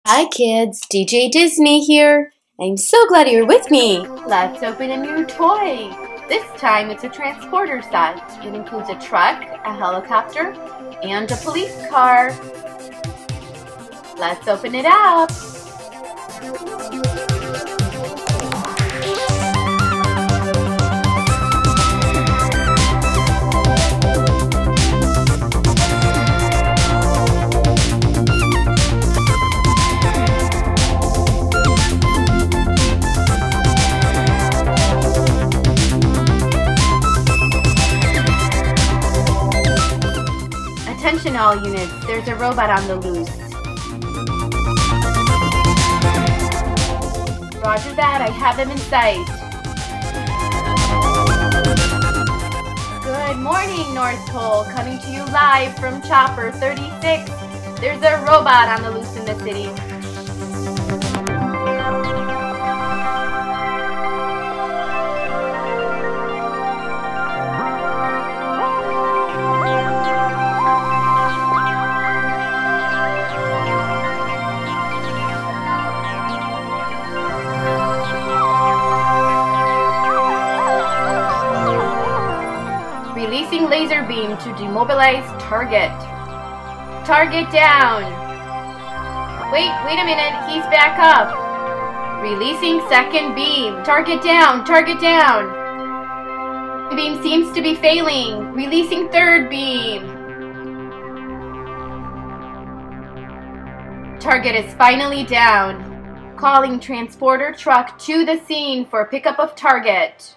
Hi kids, DJ Disney here. I'm so glad you're with me. Let's open a new toy. This time it's a transporter set. It includes a truck, a helicopter, and a police car. Let's open it up. Attention all units, there's a robot on the loose. Roger that, I have him in sight. Good morning, North Pole, coming to you live from Chopper 36. There's a robot on the loose in the city. Releasing laser beam to demobilize target. Target down. Wait a minute, he's back up. Releasing second beam. Target down, target down. The beam seems to be failing. Releasing third beam. Target is finally down. Calling transporter truck to the scene for pickup of target.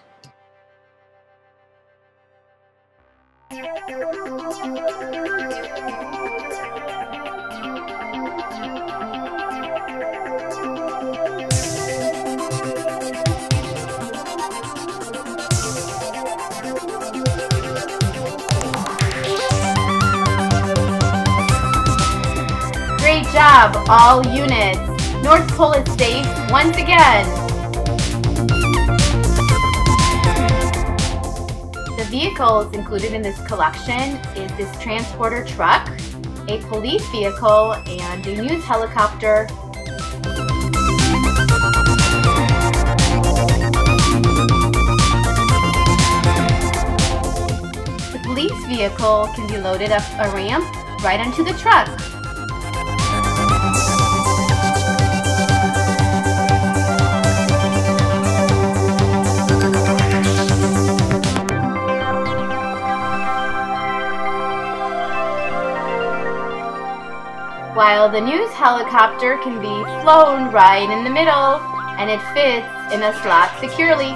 Great job, all units. North Pole is safe once again. The vehicles included in this collection is this transporter truck, a police vehicle, and a news helicopter. The police vehicle can be loaded up a ramp right onto the truck. While the news helicopter can be flown right in the middle, and it fits in a slot securely.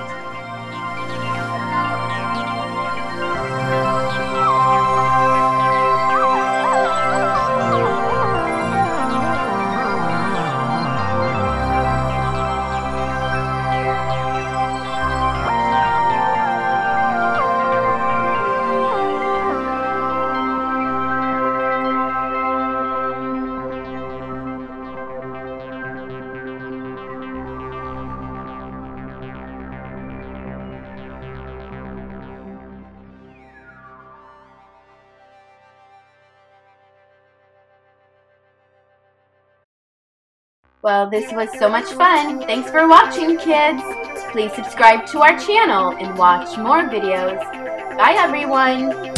Well, this was so much fun. Thanks for watching, kids. Please subscribe to our channel and watch more videos. Bye, everyone.